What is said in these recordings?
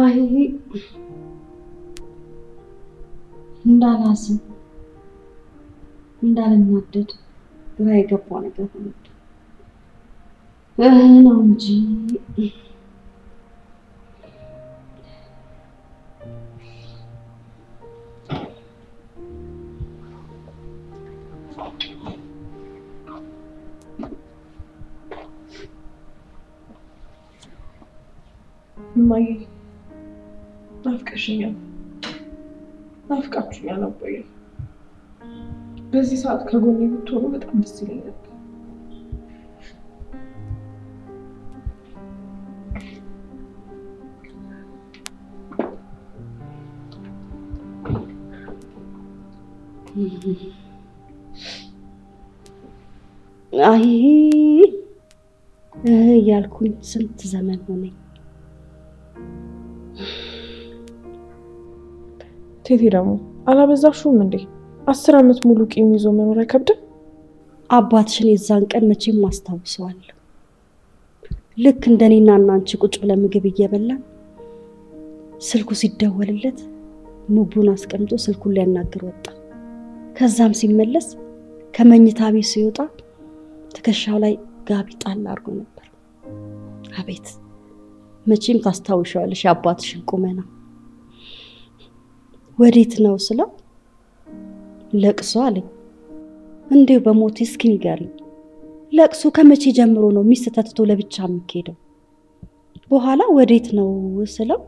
አይ እንዳላስብ እንዳልናደድ ግራ የገባው ነገር ሆነ ነው እንጂ ማይ ናፍቀሽኛል ናፍቃችሁኛል አባዬ በዚህ ሰዓት ከጎኔ ብትሆኑ በጣም ደስ ይለኛል አይ ያልኩኝ ስንት ዘመን ሆነኝ ቴቴ ደግሞ አላበዛሽውም እንዴ 10 አመት ሙሉ ቂም ይዞ መኖር አይከብድም አባትሽን የዛን ቀን መቼም ማስታውሰዋለሁ ልክ እንደኔና እናንቺ ቁጭ ብለን ምግብ እየበላን ስልኩ ሲደወልለት ሙቡን አስቀምጦ ስልኩን ሊያናግር ወጣ ከዛም ሲመለስ ከመኝታ ቤት ሲወጣ ተከሻው ላይ ጋቢ ጣል አድርጎ ነበር አቤት መቼም ታስታውሻለሽ አባትሽን ቁመና ወዴት ነው ስለው ለቅሶ አለኝ እንዴው በሞት እስኪ ንገሪኝ ለቅሶ ከመቼ ጀምሮ ነው ሚስት ተትቶ ለብቻ የሚሄደው በኋላ ወዴት ነው ስለው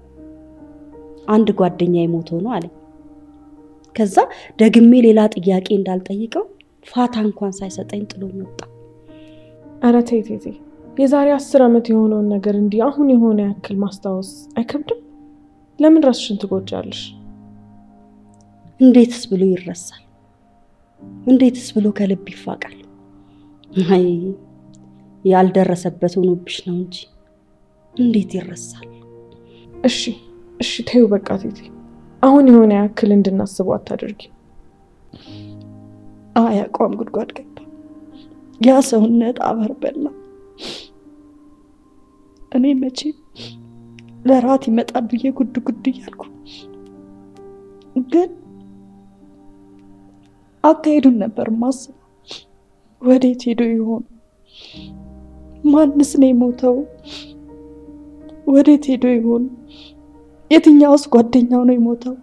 አንድ ጓደኛዬ ሞቶ ነው አለኝ ከዛ ደግሜ ሌላ ጥያቄ እንዳልጠይቀው ፋታ እንኳን ሳይሰጠኝ ጥሎኝ ወጣ አረ ቴቴ የዛሬ 10 አመት የሆነውን ነገር እንዲህ አሁን የሆነ ያክል ማስታወስ አይከብድም ለምን ራስሽን ትጎጃለሽ እንዴትስ ብሎ ይረሳል እንዴትስ ብሎ ከልብ ይፋቃል አይ ያልደረሰበት ሆኖብሽ ነው እንጂ እንዴት ይረሳል እሺ ተይው በቃ ቴቴ አሁን የሆነ ያክል እንድናስበው አታደርጊ አያቋም ጉድጓድ ገባ ያ ሰውነት አበር በላ እኔ መቼ ለራት ይመጣል ብዬ ጉድ እያልኩ ግን አካሄዱን ነበር ማስብ ወዴት ሄዶ ይሆን ማንስ ነው የሞተው ወዴት ሄዶ ይሆን የትኛውስ ጓደኛው ነው የሞተው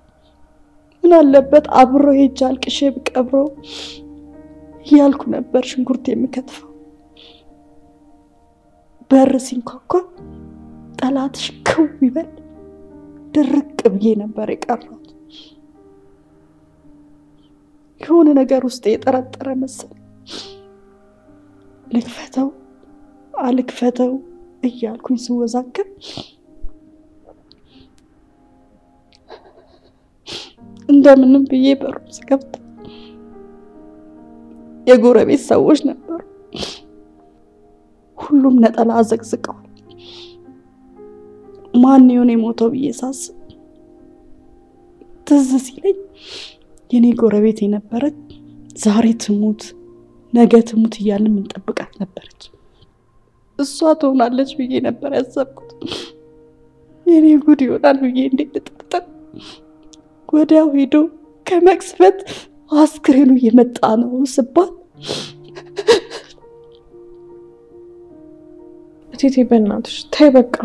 ምን አለበት አብሮ ሄጃል ቅሼ ብቀብረው ያልኩ ነበር ሽንኩርት የምከትፈው በር ሲንኳኳ ጠላትሽ ከው ይበል ድርቅ ብዬ ነበር የቀረው የሆነ ነገር ውስጥ የጠረጠረ መሰለ ልክፈተው አልክፈተው እያልኩኝ ስወዛከብ እንደምንም ብዬ በሩ ስከፍት የጎረቤት ሰዎች ነበሩ ሁሉም ነጠላ አዘቅዝቀዋል ማን ይሆን የሞተው ብዬ ሳስብ ትዝ ሲለኝ የኔ ጎረቤት የነበረች ዛሬ ትሙት ነገ ትሙት እያልን ምን ጠብቃት ነበረች እሷ ትሆናለች ብዬ ነበር ያሰብኩት የኔ ጉድ ይሆናል ብዬ እንዴት ተጠጣ ወዲያው ሄዶ ከመክስፈት አስክሬኑ የመጣ ነው ስባል ቴቴ በእናትሽ ተይ በቃ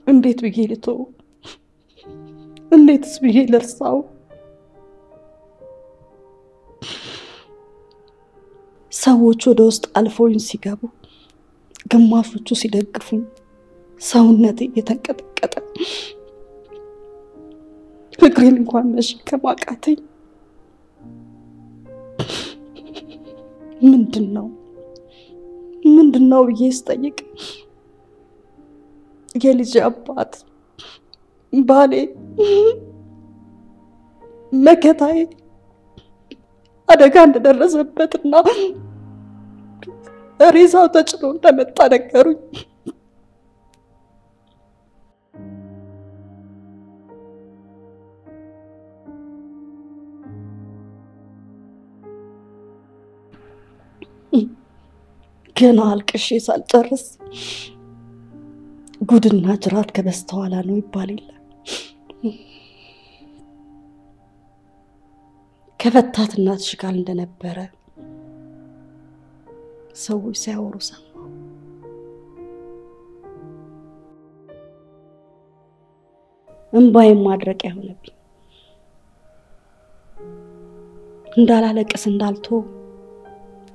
እንዴት ብዬ ልተው እንዴትስ ብዬ ልርሳው ሰዎች ወደ ውስጥ አልፈውኝ ሲገቡ ግማሾቹ ሲደግፉኝ ሰውነቴ እየተንቀጠቀጠ እግሬን እንኳን መሸከም አቃተኝ ምንድነው ብዬ ስጠይቅ የልጅ አባት ባሌ መከታዬ አደጋ እንደደረሰበትና ሬሳው ተጭኖ እንደመጣ ነገሩኝ ገና አልቅሼ ሳልጨርስ ጉድና ጅራት ከበስተኋላ ነው ይባል የለ። ከፈታት እናትሽ ጋር እንደነበረ ሰዎች ሲያወሩ ሰማሁ። እንባዬን ማድረቂያ ሆነብኝ። እንዳላለቅስ እንዳልቶ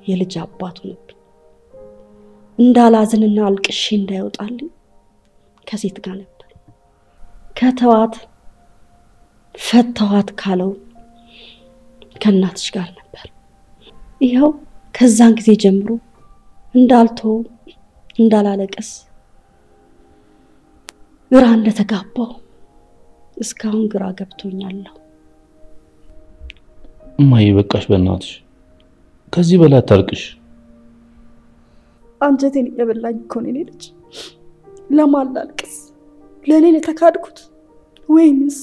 የልጅ አባት ሆነብኝ። እንዳላዝንና አልቅሼ እንዳይወጣልኝ ከሴት ጋር ነበር። ከተዋት ፈተዋት ካለው ከእናትሽ ጋር ነበር። ይኸው ከዛን ጊዜ ጀምሮ እንዳልቶ እንዳላለቅስ ግራ እንደተጋባው እስካሁን ግራ ገብቶኛል። እማዬ በቃሽ በእናትሽ ከዚህ በላይ አታልቅሽ። አንጀቴን እየበላኝ እኮ ነው ልጅ። ለማን ላልቅስ? ለኔ ነው ተካድኩት ወይንስ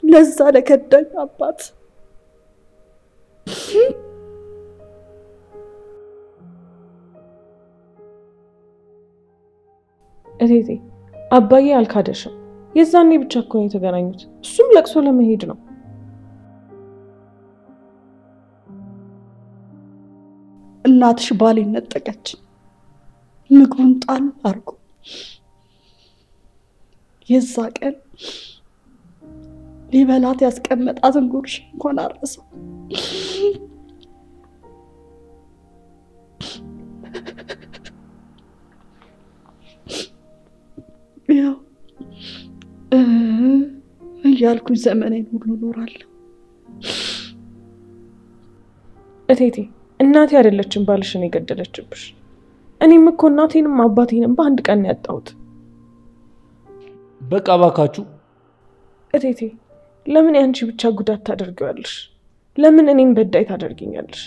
ለዛ ለከዳኝ አባት? እቴቴ አባዬ አልካደሽም። የዛኔ ብቻ እኮ ነው የተገናኙት። እሱም ለቅሶ ለመሄድ ነው። እናትሽ ባሌን ነጠቀች። ምግቡን ጣል አርጎ የዛ ቀን ሊበላት ያስቀመጣትን ጉርሽ እንኳን አረሰው። ያው እያልኩኝ ዘመኔን ሁሉ ኖራለሁ። እቴቴ እናቴ አይደለችም ባልሽን የገደለችብሽ። እኔም እኮ እናቴንም አባቴንም በአንድ ቀን ያጣሁት። በቃ ባካችሁ እቴቴ ለምን ያንቺ ብቻ ጉዳት ታደርጊዋለሽ? ለምን እኔን በዳይ ታደርጊኛለሽ?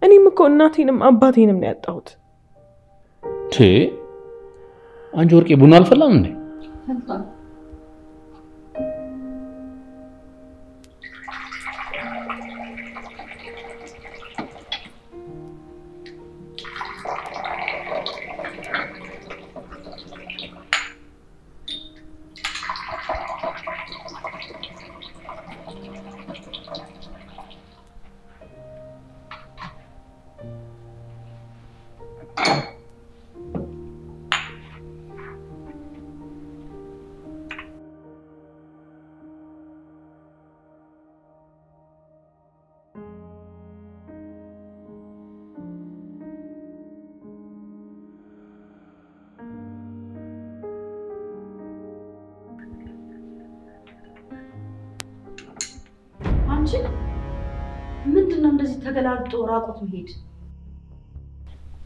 እኔም እኮ እናቴንም አባቴንም ነው ያጣሁት። አንቺ ወርቄ ቡና አልፈላም እንዴ? ምንድነው እንደዚህ ተገላልጦ ራቁት መሄድ?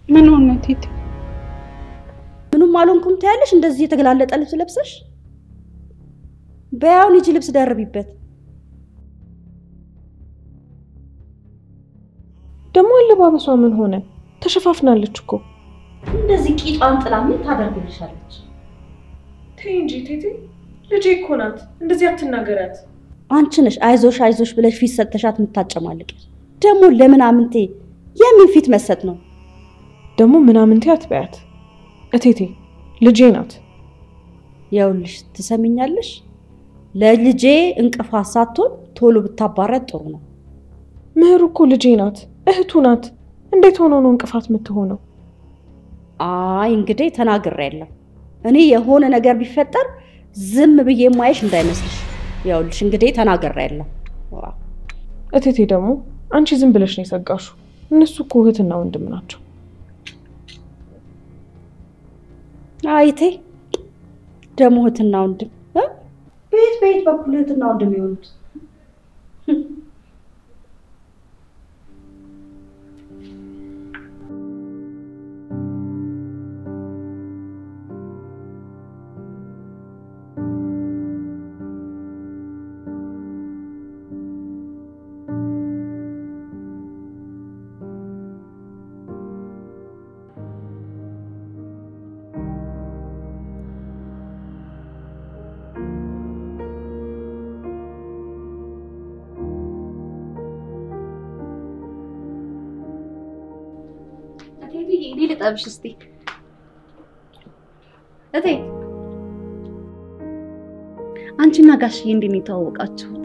ምን ሆነ ቴቴ? ምንም አልሆንኩም ታያለሽ። እንደዚህ የተገላለጠ ልብስ ለብሰሽ በያው ልጅ ልብስ ደርቢበት። ደሞ አለባበሷ ምን ሆነ? ተሸፋፍናለች እኮ። እንደዚህ ቂጧን ጥላ ምን ታደርግልሻለች? ተይ እንጂ ቴቴ፣ ልጄ እኮ ናት። እንደዚህ አትናገራት። አንቺ ነሽ አይዞሽ አይዞሽ ብለሽ ፊት ሰጥተሻት የምታጨማልቅ። ደሞ ለምናምንቴ የምን ፊት መሰጥ ነው? ደሞ ምናምንቴ አትበያት እቴቴ፣ ልጄ ናት። ያውልሽ ትሰሚኛለሽ? ለልጄ እንቅፋት ሳትሆን ቶሎ ብታባረት ጥሩ ነው። ምህሩ እኮ ልጄ ናት፣ እህቱ ናት። እንዴት ሆኖ ነው እንቅፋት የምትሆነው? አይ እንግዲህ ተናግሬያለሁ። እኔ የሆነ ነገር ቢፈጠር ዝም ብዬ ማይሽ እንዳይመስልሽ። ያውልሽ እንግዲህ ተናግሬያለሁ። እቴቴ ደግሞ አንቺ ዝም ብለሽ ነው የሰጋሹ። እነሱ እኮ እህትና ወንድም ናቸው። አይቴ ደግሞ እህትና ወንድም ቤት በኩል እህትና ወንድም ይሆኑት? እቴ አንቺና ጋሽዬ እንዴት ነው የተዋወቃችሁት?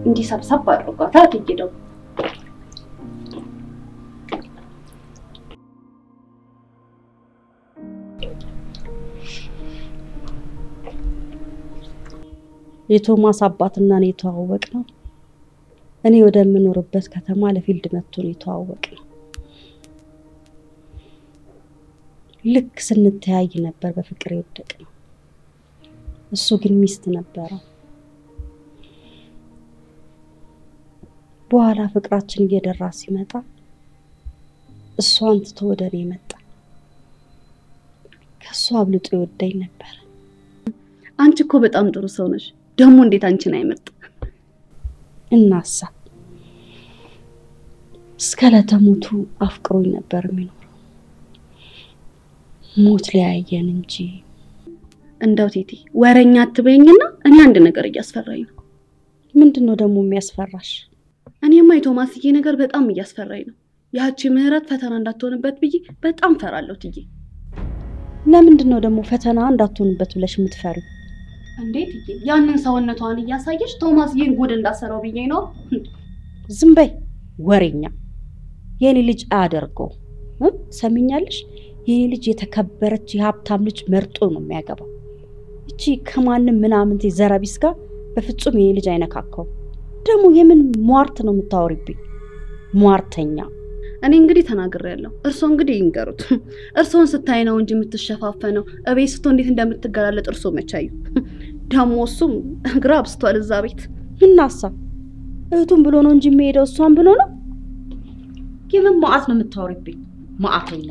እንዲህ ሰብሰብ አድርጓት አትይደው። የቶማስ አባትና እኔ የተዋወቅነው እኔ ወደምኖርበት ከተማ ለፊልድ መጥቶ ነው የተዋወቅነው። ልክ ስንተያይ ነበር በፍቅር የወደቅነው። እሱ ግን ሚስት ነበረው። በኋላ ፍቅራችን እየደራ ሲመጣ እሷን ትቶ ወደ እኔ መጣ። ከሷ አብልጦ ይወደኝ ነበር። አንቺ እኮ በጣም ጥሩ ሰው ነሽ። ደሞ እንዴት አንቺን አይመርጥ? እናሳ እስከለተሞቱ አፍቅሮኝ ነበር የሚኖረው። ሞት ሊያየን እንጂ። እንደው ቴቴ ወረኛ አትበይኝና እኔ አንድ ነገር እያስፈራኝ ነው። ምንድነው ደሞ የሚያስፈራሽ? እኔማ የቶማስዬ ነገር በጣም እያስፈራኝ ነው። ያቺ ምህረት ፈተና እንዳትሆንበት ብዬ በጣም ፈራለሁ ትዬ። ለምንድነው ደሞ ፈተና እንዳትሆንበት ብለሽ የምትፈሪው? እንዴት ይሄ ያንን ሰውነቷን እያሳየሽ ቶማስዬን ጉድ እንዳሰራው ብዬ ነው። ዝም በይ ወሬኛ። የኔ ልጅ አደርገው ሰሚኛለሽ? የኔ ልጅ የተከበረች የሀብታም ልጅ መርጦ ነው የሚያገባው። እቺ ከማንም ምናምን ዘረቢስ ጋር በፍጹም የኔ ልጅ አይነካካው። ደሞ የምን ሟርት ነው የምታወሪብኝ? ሟርተኛ። እኔ እንግዲህ ተናግሬያለሁ። እርሶ እንግዲህ ይንገሩት። እርሶን ስታይ ነው እንጂ የምትሸፋፈነው እቤት ስቶ እንዴት እንደምትገላለጥ እርሶ መቻዩ። ደሞ እሱም ግራ አብስቷል እዛ ቤት። እናሳ እህቱን ብሎ ነው እንጂ የሚሄደው እሷን ብሎ ነው። የምን ማአት ነው የምታወሪብኝ? ማአተኛ።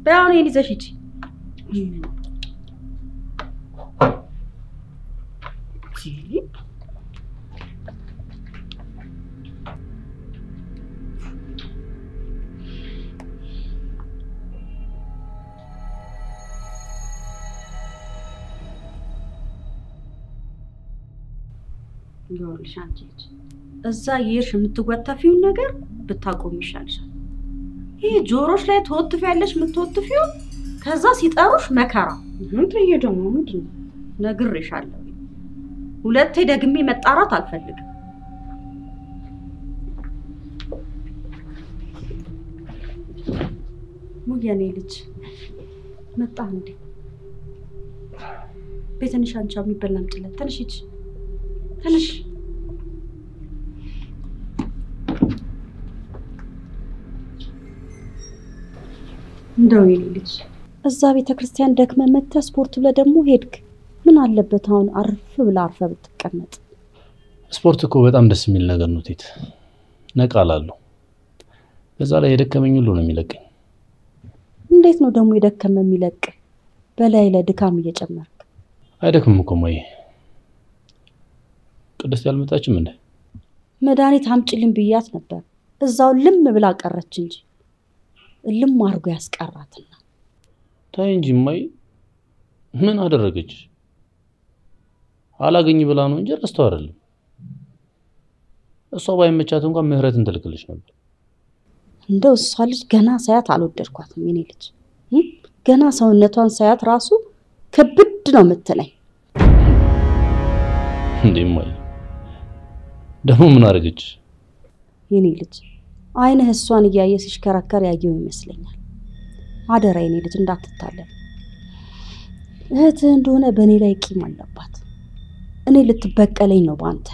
በያው ነው ይዘሽ ሂጂ። ይኸውልሽ አንቺ እዛ የርሽ የምትወጣፊው ነገር ብታቆም ይሻልሻል። ይሄ ጆሮሽ ላይ ተወጥፊያለሽ የምትወጥፊው ከዛ ሲጠሩሽ መከራ። እንትዬ ደግሞ ምንድን ነው ነግሬሻለሁ። ሁለቴ ደግሜ መጣራት አልፈልግም። ሙያኔ ልጅ መጣ እንዴ? ቤተንሽ አንቻው የሚበላም ጥለት ተነሽ ሂጂ። ተነሽ። እንደው ልጅ እዛ ቤተክርስቲያን ደክመ መጣ ስፖርት ብለ ደግሞ ሄድክ። ምን አለበት አሁን አርፍ ብላ አርፈ ብትቀመጥ? ስፖርት እኮ በጣም ደስ የሚል ነገር ነው ቴት። ነቃላለሁ። በዛ ላይ የደከመኝ ሁሉ ነው የሚለቀኝ። እንዴት ነው ደግሞ የደከመ የሚለቅ? በላይ ለድካም እየጨመርክ። አይደክምም እኮ ማይ። ቅድስት ያልመጣችም እንዴ? መድኃኒት አምጪልኝ ብያት ነበር። እዛው ልም ብላ ቀረች እንጂ ልም አርጎ ያስቀራትና። ታይ እንጂ ማይ ምን አደረገች? አላገኝ ብላ ነው እንጂ ረስተው አይደለም። እሷ ባይመቻት እንኳን ምህረትን ትልክልሽ ነበር። እንደው እሷ ልጅ ገና ሳያት አልወደድኳትም። የኔ ልጅ ገና ሰውነቷን ሳያት ራሱ ከብድ ነው የምትለኝ። እንዴ ማይ ደግሞ ምን አደረገች? የኔ ልጅ አይነህ እሷን እያየ ሲሽከራከር ያየው ይመስለኛል። አደራ የኔ ልጅ እንዳትታለል። እህት እንደሆነ በኔ ላይ ቂም አለባት። እኔ ልትበቀለኝ ነው ባንተ።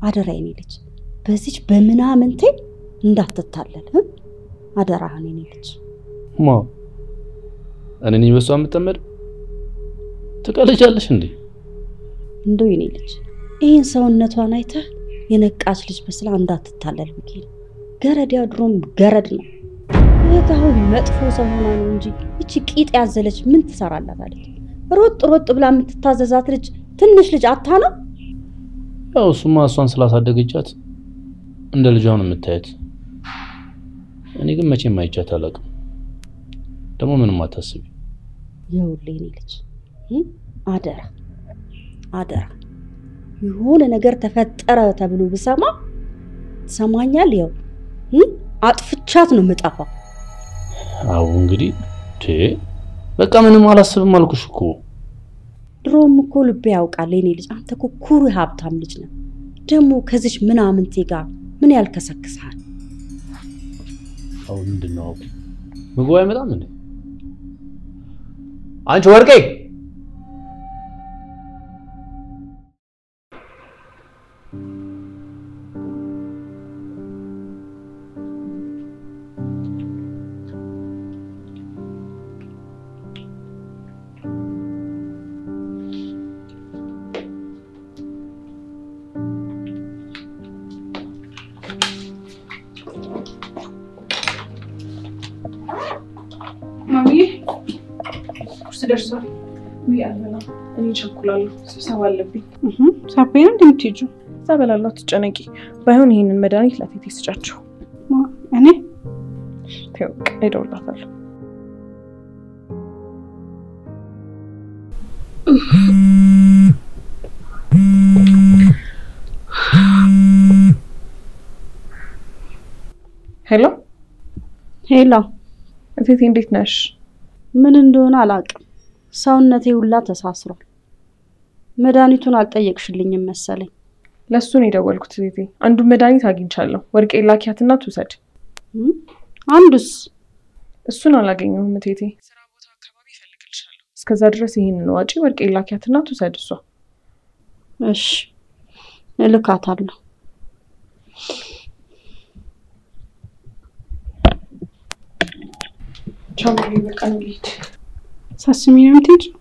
አደራ የኔ ልጅ በዚች በመናምንቴ እንዳትታለል። አደራ የኔ ልጅ። ማ እኔ በሷ የምጠመድ ትቀልጃለሽ እንዴ? እንደው የኔ ልጅ ይሄን ሰውነቷን አይተህ የነቃች ልጅ መስላ እንዳትታለል ብዬ ነው። ገረድ ያድሮም ገረድ ነው። እህታው መጥፎ ሰው ሆና ነው እንጂ እቺ ቂጥ ያዘለች ምን ትሰራላታለች? ሮጥ ሮጥ ብላ የምትታዘዛት ልጅ ትንሽ ልጅ አታና። ያው እሱማ እሷን ስላሳደገቻት እንደ ልጇ ነው የምታየት። እኔ ግን መቼም አይቻት አላውቅም። ደግሞ ምንም አታስቢ። ይኸውልህ የኔ ልጅ አደራ አደራ የሆነ ነገር ተፈጠረ ተብሎ ብሰማ ትሰማኛል? ያው አጥፍቻት ነው መጣፋው አው እንግዲህ በቃ ምንም አላስብም አልኩሽ እኮ ድሮም እኮ ልቤ ያውቃል የኔ ልጅ አንተ እኮ ኩሩ ሀብታም ልጅ ነህ ደሞ ከዚች ምናምንቴ ጋር ምን ያልከሰክሳል አው ምንድነው ምግቡ አይመጣም እንዴ አንቺ ወርቄ ደርሷል ሚያለና እኔ ቸኩላለሁ ስብሰባ አለብኝ ሳፔን እንደምትይጁ ሳበላላው ትጨነቂ ባይሆን ይሄንን መድኃኒት ለቴቴ ስጫቸው እኔ ተውቅ እደውልላታለሁ ሄሎ ቴቴ እንዴት ነሽ ምን እንደሆነ አላውቅም ሰውነቴ ሁላ ተሳስሯል መድኃኒቱን አልጠየቅሽልኝም መሰለኝ ለሱ ነው የደወልኩት ቴቴ አንዱ መድኃኒት አግኝቻለሁ ወርቄ ላኪያትና ትውሰድ አንዱስ እሱን አላገኘሁም ቴቴ ስራ ቦታ አካባቢ ፈልግልሻለሁ እስከዛ ድረስ ይሄንን ዋጪ ወርቄ ላኪያትና ትውሰድ እሷ እሺ እልካታለሁ ቻው በቃ እንሂድ ሳስሚ ነው የምትሄጂው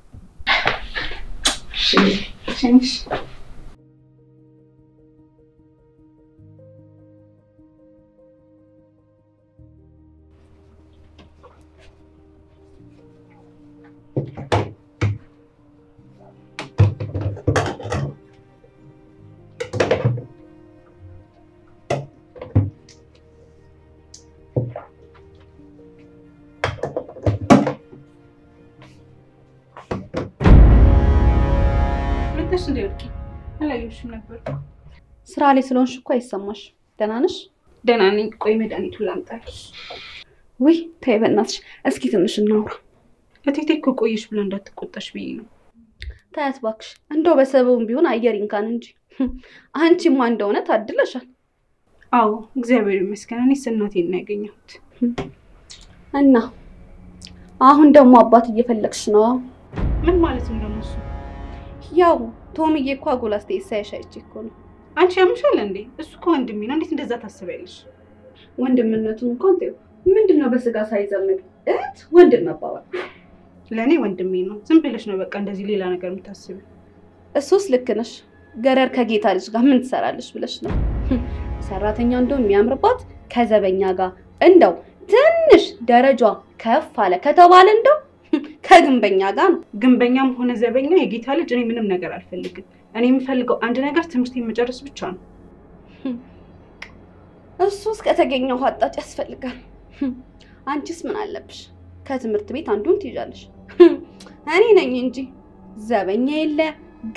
እሺ እንደልቂ አላየሽም ነበር ስራ ላይ ስለሆንሽ እኮ አይሰማሽ ደህና ነሽ ደህና ነኝ ቆይ መድኃኒቱን ላምጣልሽ ወይ ተይ በእናትሽ እስኪ ትንሽ እናውራ እቴቴ እኮ ቆይሽ ብላ እንዳትቆጣሽ ብዬ ነው ታያት እባክሽ እንደው በሰበቡም ቢሆን አየር ይንካን እንጂ አንቺማ እንደሆነ ታድለሻል አዎ እግዚአብሔር ይመስገን እኔስ እናቴን ነው ያገኘሁት እና አሁን ደግሞ አባት እየፈለግሽ ነው ምን ማለት ነው ደግሞ እሱ ያው ቶምዬ እኮ አጎላስቴ ሳይሻይች እኮ ነው አንቺ ያምሻል እንዴ እሱ እኮ ወንድሜ ነው እንዴት እንደዛ ታስበያለሽ ወንድምነቱን እንኳን ተይው ምንድነው በስጋ ሳይዘመድ እት ወንድም መባባል ለኔ ወንድሜ ነው ዝም ብለሽ ነው በቃ እንደዚህ ሌላ ነገር የምታስቢው እሱስ ልክ ነሽ ገረር ከጌታ ልጅ ጋር ምን ትሰራለሽ ብለሽ ነው ሰራተኛ እንደው የሚያምርባት ከዘበኛ ጋር እንደው ትንሽ ደረጃ ከፍ አለ ከተባለ እንደው ከግንበኛ ጋር ግንበኛም ሆነ ዘበኛ የጌታ ልጅ እኔ ምንም ነገር አልፈልግም እኔ የምፈልገው አንድ ነገር ትምህርቴን መጨረስ ብቻ ነው እሱስ ከተገኘው አጣጭ ያስፈልጋል አንቺስ ምን አለብሽ ከትምህርት ቤት አንዱን ትይዣለሽ እኔ ነኝ እንጂ ዘበኛ የለ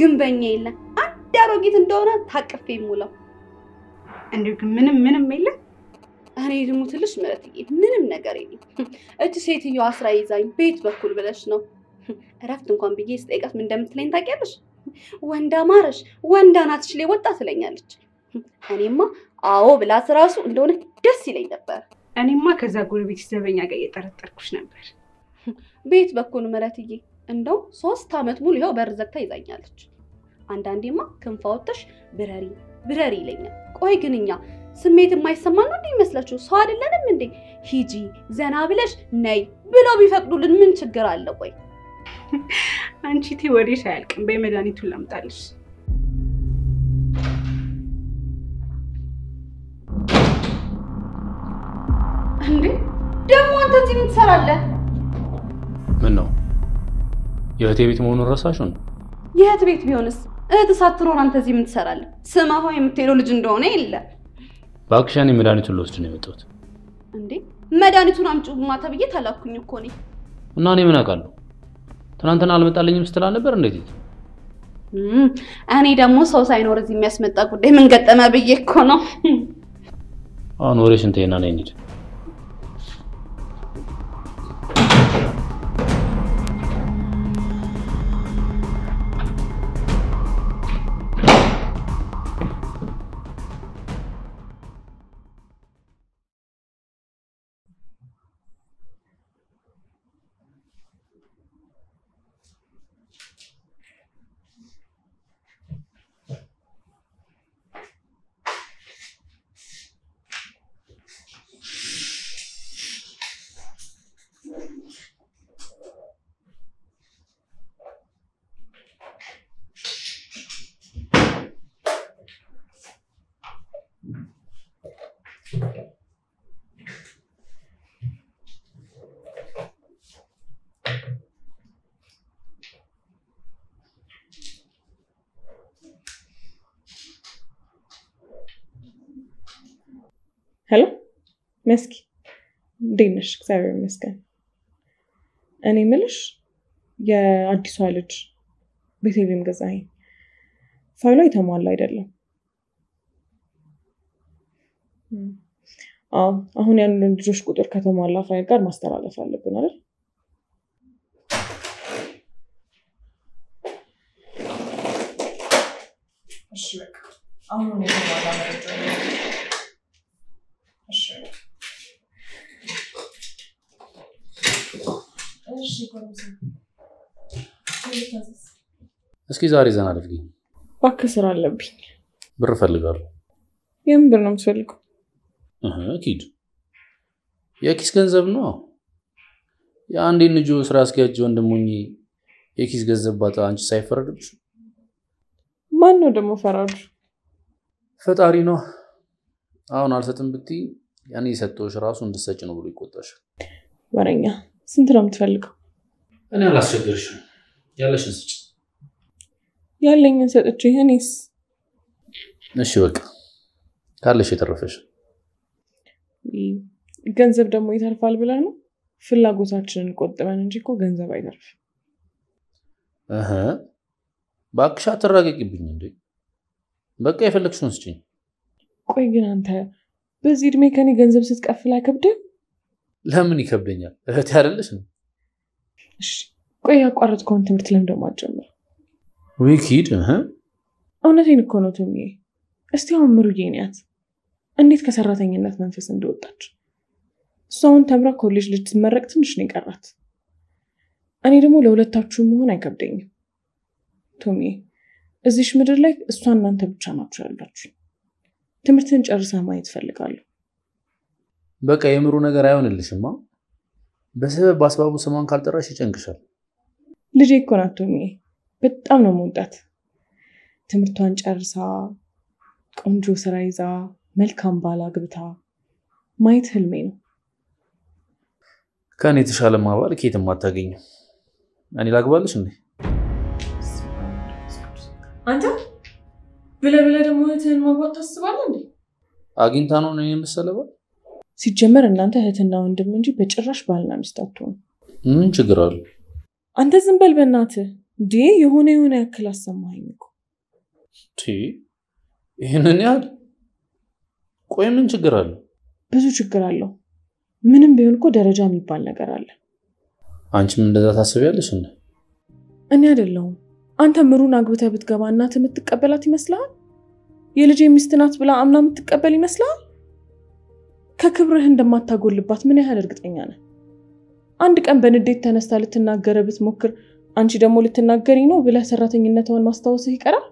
ግንበኛ የለ አንድ አሮጊት እንደሆነ ታቅፌ ይሙላው እንዴ ግን ምንም የለ እኔ ልሙትልሽ ምረትዬ ምንም ነገር የለም እቺ ሴትዮ አስራ ይዛኝ ቤት በኩል ብለሽ ነው እረፍት እንኳን ብዬ ስጠይቃት ምን እንደምትለኝ ታውቂያለሽ ወንዳ ማረሽ ወንዳ ናትሽ ላይ ወጣ ትለኛለች እኔማ አዎ ብላት ራሱ እንደሆነ ደስ ይለኝ ነበር እኔማ ከዛ ጎረቤት ዘበኛ ጋር እየጠረጠርኩሽ ነበር ቤት በኩል ምረትዬ እንደው 3 አመት ሙሉ ይኸው በር ዘግታ ይዛኛለች አንዳንዴማ ክንፋውተሽ ብረሪ ይለኛል ቆይ ግንኛ ስሜት የማይሰማን ነው እንደሚመስላችሁ ሰው አይደለንም እንዴ ሂጂ ዘና ብለሽ ነይ ብለው ቢፈቅዱልን ምን ችግር አለ ቆይ አንቺ ወሬሽ አያልቅም በመድኃኒቱን ላምጣልሽ እንዴ ደግሞ አንተ እዚህ ምን ትሰራለህ ምን ነው የእህቴ ቤት መሆኑን ረሳሽው ነው የእህት ቤት ቢሆንስ እህት ሳትኖር አንተ እዚህ ምን ትሰራለህ ስማሆ የምትሄደው ልጅ እንደሆነ የለ ባክሻኒ መድኃኒቱን ልወስድ ነው የመጣሁት እንዴ መድኃኒቱን አምጪው ማታ ብዬ ታላኩኝ እኮ ነኝ እና እኔ ምን አውቃለሁ ትናንትና አልመጣልኝም ስትላ ነበር እንዴት እኔ ደግሞ ሰው ሳይኖር እዚህ የሚያስመጣ ጉዳይ ምን ገጠመ ብዬ እኮ ነው አሁን ወሬሽን ተይና ነኝ እንዴ? ሄሎ መስኪ እንዴት ነሽ? እግዚአብሔር ይመስገን። እኔ የምልሽ የአዲሷ ልጅ ቤተልሔም ገዛኸኝ ፋይሏ የተሟላ አይደለም። አሁን ያንን ልጆች ቁጥር ከተሟላ ፋይል ጋር ማስተላለፍ አለብን አይደል? እሺ በቃ አሁን የተሟላ መረጃ እስኪ ዛሬ ዘና አድርጊኝ። እባክህ ስራ አለብኝ። ብር እፈልጋለሁ። የምን ብር ነው የምትፈልገው? ኪድ የኪስ ገንዘብ ነው። የአንዴን ልጅ ስራ አስኪያጅ ወንድሙኝ የኪስ ገንዘብ ባጣ አንቺ ሳይፈረድብሽ? ማን ነው ደግሞ ፈራጁ? ፈጣሪ ነው። አሁን አልሰጥም ብትይ ያኔ የሰጠሁሽ ራሱ እንድትሰጪ ነው ብሎ ይቆጣሻል። ወረኛ ስንት ነው የምትፈልገው? እኔ አላስቸግርሽም። ያለሽን ስጪ። ያለኝን ሰጥቼ እኔስ? እሺ በቃ ካለሽ የተረፈሽ። ገንዘብ ደግሞ ይተርፋል ብለህ ነው? ፍላጎታችንን ቆጥበን እንጂ እኮ ገንዘብ አይተርፍም። ባክሽ አትራቀቂብኝ እንዴ። በቃ የፈለግሽውን ስጪኝ። ቆይ ግን አንተ በዚህ እድሜ ከኔ ገንዘብ ስትቀፍል አይከብድም? ለምን ይከብደኛል? እህት አይደለሽ ነው? እሺ ቆይ ያቋረጥከውን ትምህርት ለምን ደግሞ አትጀምር? ወይ ኪድ እውነቴን እኮ ነው ቶሚ። እስቲ አሁን ምሩዬ ናት እንዴት ከሰራተኝነት መንፈስ እንደወጣች። እሷውን ተምራ ኮሌጅ ልትመረቅ ትንሽ ነው የቀራት። እኔ ደግሞ ለሁለታችሁ መሆን አይከብደኝም ቶሚ። እዚህ ምድር ላይ እሷ እናንተ ብቻ ናችሁ ያላችሁ። ትምህርትን ጨርሳ ማየት ፈልጋለሁ። በቃ የምሩ ነገር አይሆንልሽማ። በሰበብ አስባቡ ስሟን ካልጠራሽ ይጨንቅሻል። ልጄ እኮ ናት ቶሚ። በጣም ነው የምወዳት። ትምህርቷን ጨርሳ ቆንጆ ስራ ይዛ መልካም ባል አግብታ ማየት ህልሜ ነው። ከኔ የተሻለ ማባል ከየትም አታገኝም። እኔ ላግባልሽ እንዴ? አንተ ብለህ ደግሞ እህትህን ማግባት ታስባለህ እንዴ? አግኝታ ነው እኔ የምሰለባ? ሲጀመር እናንተ እህትና ወንድም እንጂ በጭራሽ ባልና ሚስት አትሆኑ። ምን ችግር አለ? አንተ ዝም በል በእናትህ። እንዴ የሆነ ያክል አሰማኸኝ እኮ። ይሄንን ያህል? ቆይ ምን ችግር አለ? ብዙ ችግር አለው። ምንም ቢሆን እኮ ደረጃ የሚባል ነገር አለ። አንቺም እንደዛ ታስቢያለሽ እንዴ? እኔ አይደለሁም። አንተ ምሩን አግብተህ ብትገባ እናትህ የምትቀበላት ይመስልሃል? የልጄ ሚስት ናት ብላ አምና የምትቀበል ይመስልሃል? ከክብርህ እንደማታጎልባት ምን ያህል እርግጠኛ ነህ? አንድ ቀን በንዴት ተነስታ ልትናገረ ብትሞክር አንቺ ደግሞ ልትናገሪ ነው ብለህ ሰራተኝነቷን ማስታወስህ ይቀራል?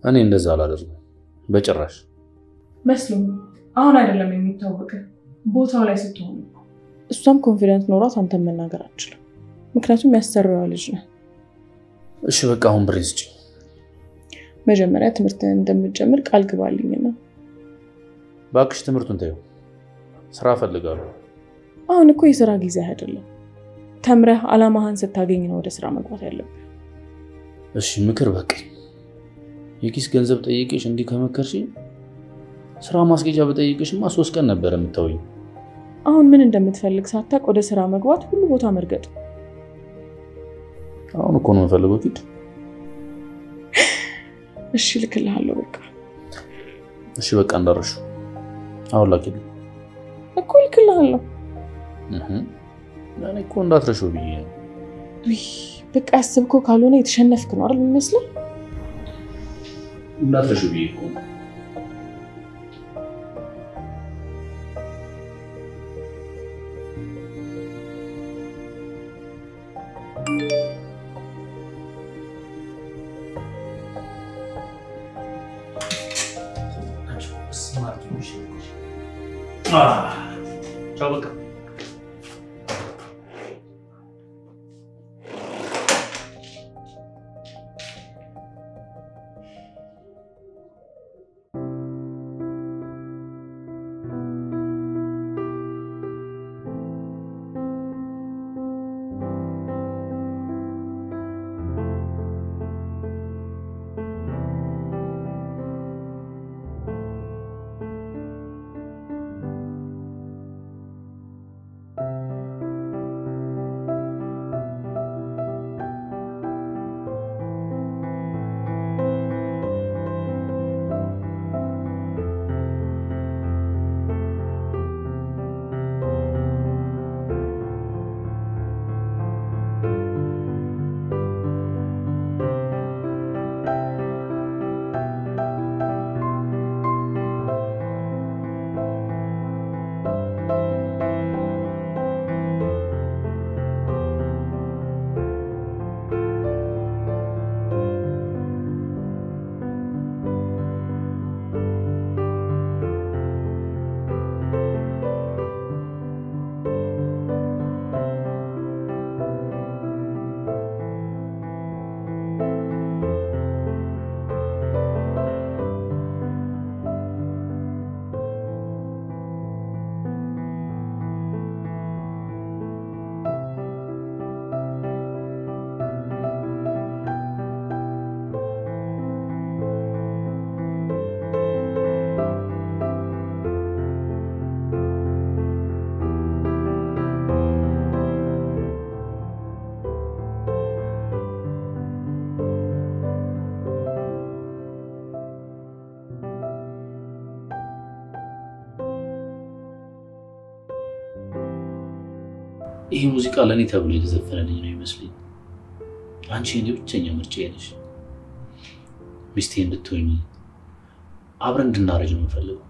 እኔ እንደዛ አላደርግም በጭራሽ። መስሎኝ አሁን አይደለም የሚታወቅህ ቦታው ላይ ስትሆን። እሷም ኮንፊደንስ ኖሯት አንተን መናገር አትችልም። ምክንያቱም ያሰራው ልጅ ነህ። እሺ በቃ አሁን ብር ስጪ። መጀመሪያ ትምህርትህን እንደምትጀምር ቃል ግባልኝና። ባክሽ ትምህርቱን ተይው። ስራ ፈልጋለሁ። አሁን እኮ የሥራ ጊዜ አይደለም። ተምረህ አላማህን ስታገኝ ነው ወደ ስራ መግባት ያለብህ። እሺ ምክር በቃ የኪስ ገንዘብ ጠይቄሽ እንዲህ ከመከርሽኝ ስራ ማስጌጃ በጠይቄሽማ 3 ቀን ነበር የምታውኝ። አሁን ምን እንደምትፈልግ ሳታቅ ወደ ስራ መግባት ሁሉ ቦታ መርገጥ። አሁን እኮ ነው የምፈልገው ኪድ። እሺ ልክልሃለሁ በቃ። እሺ በቃ እንዳረሹ። አሁን ላኪልኝ እኮ ልክልሃለሁ። እኔ እኮ እንዳትረሺው ብዬ ነው። በቃ ያስብከው ካልሆነ የተሸነፍክ ነው አይደል የሚመስለው? እንዳትረሺው ብዬ እኮ ነው። ቻው በቃ ይሄ ሙዚቃ ለኔ ተብሎ የተዘፈነልኝ ነው ይመስለኝ። አንቺ የኔ ብቸኛ ምርጫዬ ነሽ። ሚስቴ እንድትሆኚ አብረን እንድናረጅ ነው የምፈልገው።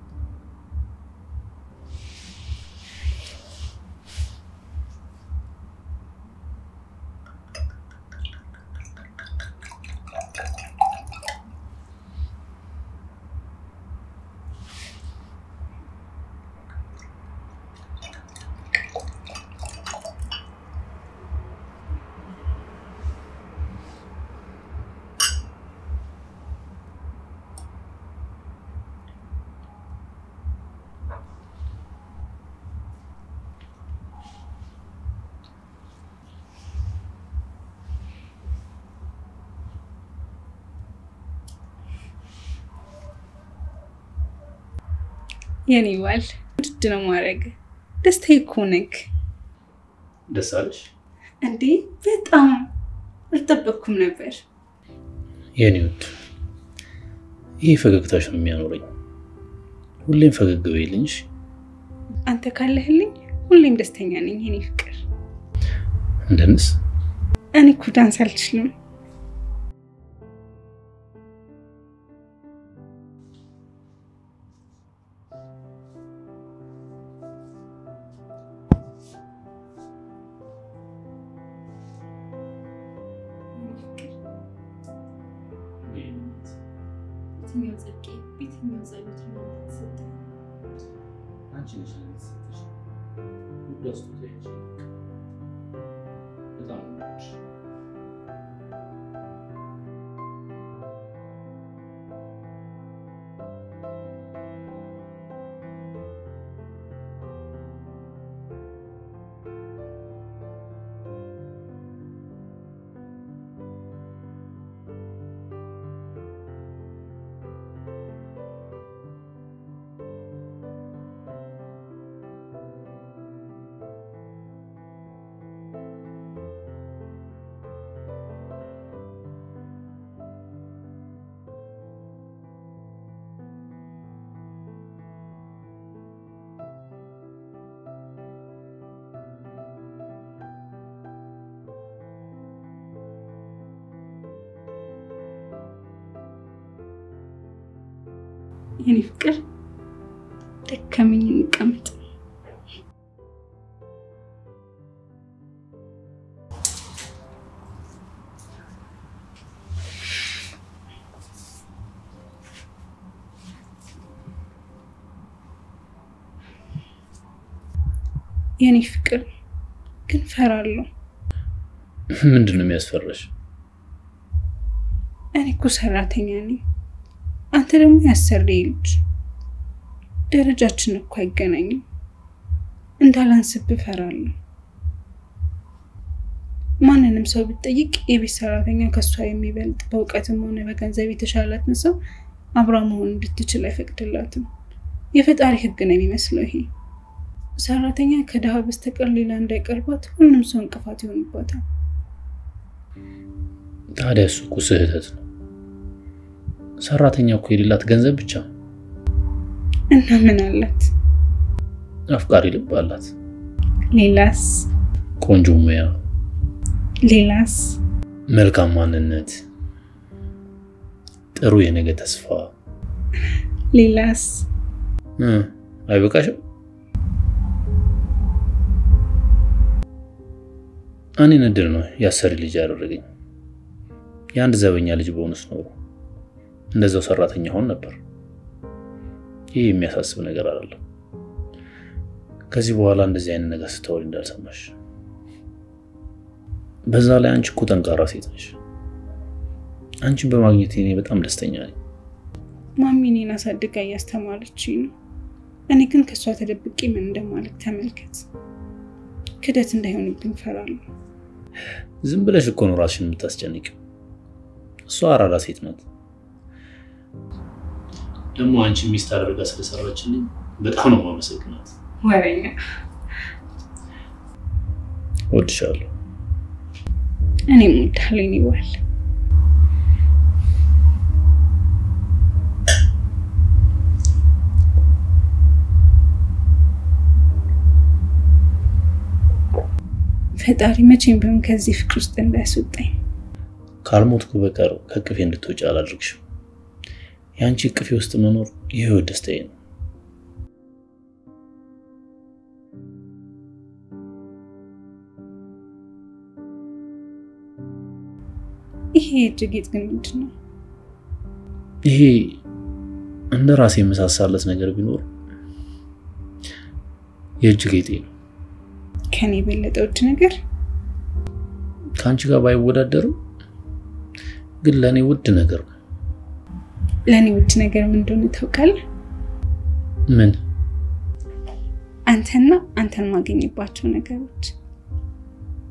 የኔ ባል ውድድ ነው ማድረግ ደስታዬ እኮ ነክ። ደስ አለሽ እንዴ? በጣም አልጠበቅኩም ነበር። የኔ ውድ ይሄ ፈገግታሽ ነው የሚያኖረኝ። ሁሌም ፈገግ በይልኝ። አንተ ካለህልኝ ሁሌም ደስተኛ ነኝ የኔ ፍቅር። እንደንስ እኔ እኮ ዳንስ አልችልም። የትኛው ጽድቄ የትኛው ጸሎት ነው ተሰጠ? አንቺ ነሽ ለምትሰጥሽ ውዳስቱ ዘይች በጣም ነሽ። የኔ ፍቅር ደከመኝ እንቀመጥ። የኔ ፍቅር ግን ፈራለሁ። ምንድነው የሚያስፈራሽ? እኔ እኮ ሰራተኛ ነኝ፣ አንተ ደግሞ ያሰሪ ልጅ። ደረጃችን እኮ አይገናኝም። እንዳላንስብ ፈራለሁ። ማንንም ሰው ብትጠይቅ የቤት ሰራተኛ ከሷ የሚበልጥ በእውቀትም ሆነ በገንዘብ የተሻላትን ሰው አብራ መሆን እንድትችል አይፈቅድላትም። የፈጣሪ ህግ ነው የሚመስለው ይሄ። ሰራተኛ ከደሃ በስተቀር ሌላ እንዳይቀርባት ሁሉም ሰው እንቅፋት ይሆንባታል። ታዲያ እሱ እኮ ስህተት ነው። ሰራተኛ እኮ የሌላት ገንዘብ ብቻ እና ምን አላት? አፍቃሪ ልብ አላት። ሌላስ? ቆንጆ ሙያ። ሌላስ? መልካም ማንነት፣ ጥሩ የነገ ተስፋ። ሌላስ? አይበቃሽም? እኔ ነድር ነው ያሰሪ ልጅ ያደረገኝ። የአንድ ዘበኛ ልጅ ቦነስ ነው እንደዛው ሰራተኛ ሆን ነበር። ይሄ የሚያሳስብ ነገር አይደለም። ከዚህ በኋላ እንደዚህ አይነት ነገር ስተወል እንዳልሰማሽ። በዛ ላይ አንቺ እኮ ጠንካራ ሴት ነሽ። አንቺን በማግኘት እኔ በጣም ደስተኛ ነኝ። ማሚ እኔን አሳድጋ እያስተማረችኝ ነው። እኔ ግን ከሷ ተደብቄ ምን እንደማለት ተመልከት። ክደት እንዳይሆንብኝ ፈራለሁ። ዝም ብለሽ እኮ ነው ራስሽን የምታስጨንቂው። እሷ አራዳ ሴት ናት። ደግሞ አንቺ ሚስት አድርጋ ስለሰራችልኝ በጣም ነው የማመሰግናት። ወሬኛ ወድሻለሁ። እኔም ወድሃለሁ ይባል። ፈጣሪ መቼም ቢሆን ከዚህ ፍቅር ውስጥ እንዳያስወጣኝ። ካልሞትኩ በቀር ከቅፌ እንድትወጪ አላድርግሽም። ያንቺ ቅፌ ውስጥ መኖር የህይወት ደስታዬ ነው። ይሄ ጌጥ ግን ምንድነው? ይሄ እንደ ራሴ የመሳሳለት ነገር ቢኖር የእጅ ጌጤ ነው። ከኔ የበለጠ ውድ ነገር ካንቺ ጋር ባይወዳደርም ግን ለኔ ውድ ነገር ነው። ለኔ ውድ ነገር ምን እንደሆነ ታውቃለህ? ምን? አንተና አንተን ማግኘባቸው ነገሮች።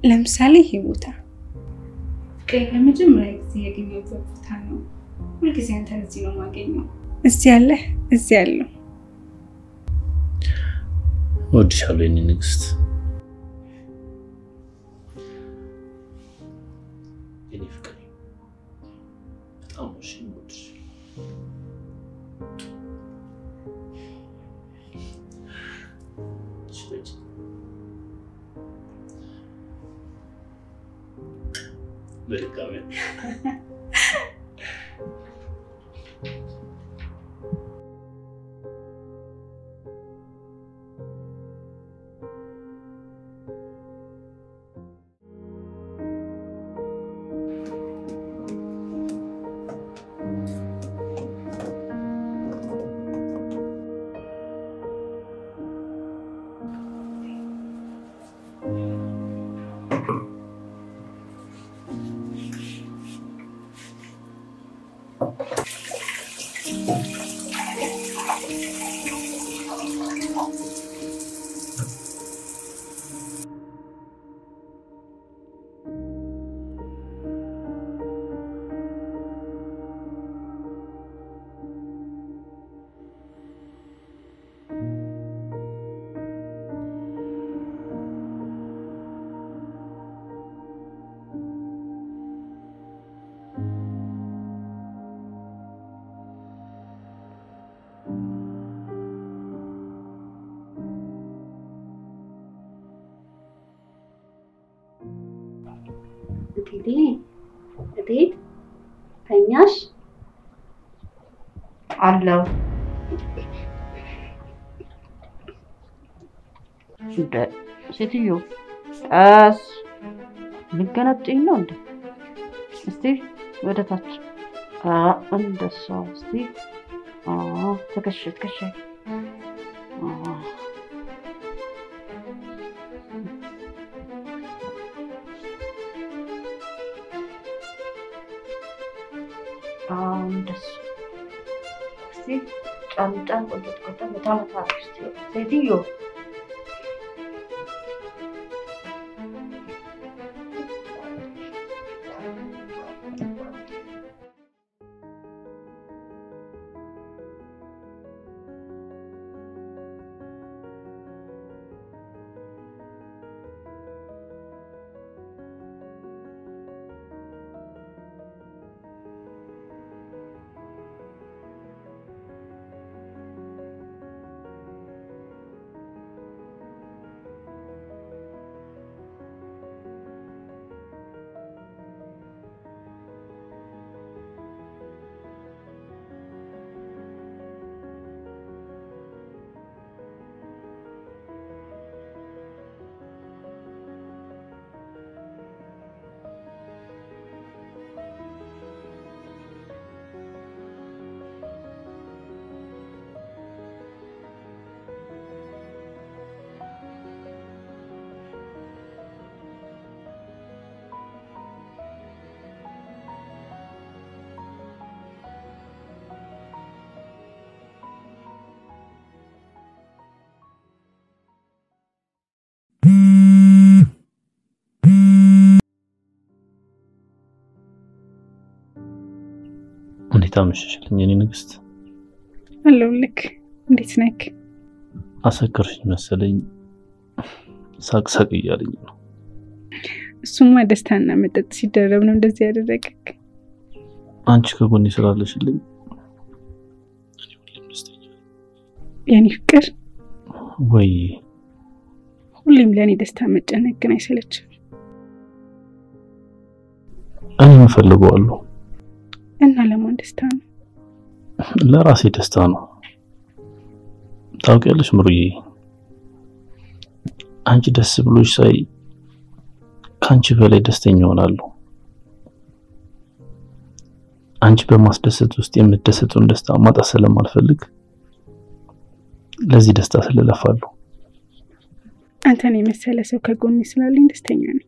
ለምሳሌ ይሄ ቦታ ለመጀመሪያ ጊዜ ያገኘሁበት ቦታ ነው። ሁልጊዜ አንተን እዚህ ነው ማገኘው። እዚህ ያለ እዚህ ያለው። ወድሻለሁ የኔ ንግስት። የኔ ፍቅር በጣም ወድሽ በድጋሚ እዴት ተኛሽ? አለው እንደ ሴትዮ ቀስ ልገነጥኝ ነው እንዴ? እስቲ ወደ ታች እንደሷ እስቲ ትከሻ እንደሱ እስቲ ጫምጫም ቆጥቆጥ በታመታ እስቲ ሴትዮ እንዴት አመሸሽልኝ የኔ ንግስት? አለሁልህ። እንዴት ነህ? አሰከርሽኝ መሰለኝ። ሳቅ እያለኝ ነው። እሱማ ደስታና መጠጥ ሲደረብ ነው እንደዚህ ያደረገክ። አንቺ ከጎኔ ስላለሽልኝ እኔ ሁሌም ደስተኛ ነኝ የኔ ፍቅር። ወይ ሁሌም ለኔ ደስታ መጨነቅ ግን አይሰለችም። እኔ የምፈልገዋለሁ። እና ለማን ደስታ ነው? ለራሴ ደስታ ነው። ታውቂያለሽ ምሩዬ፣ አንቺ ደስ ብሎሽ ሳይ ካንቺ በላይ ደስተኛ ሆናለሁ። አንቺ በማስደሰት ውስጥ የምትደሰቱን ደስታ ማጣት ስለማልፈልግ ለዚህ ደስታ ስለለፋለሁ። አንተን የመሰለ ሰው ከጎኔ ስላለኝ ደስተኛ ነኝ።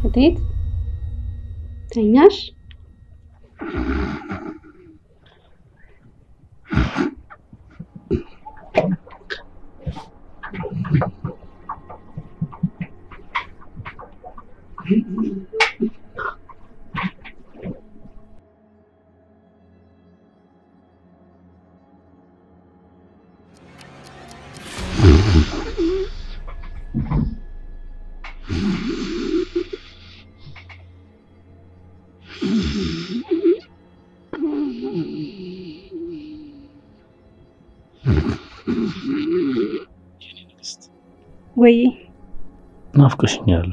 እንዴት ተኛሽ? ወይ ናፍቀሽኛል።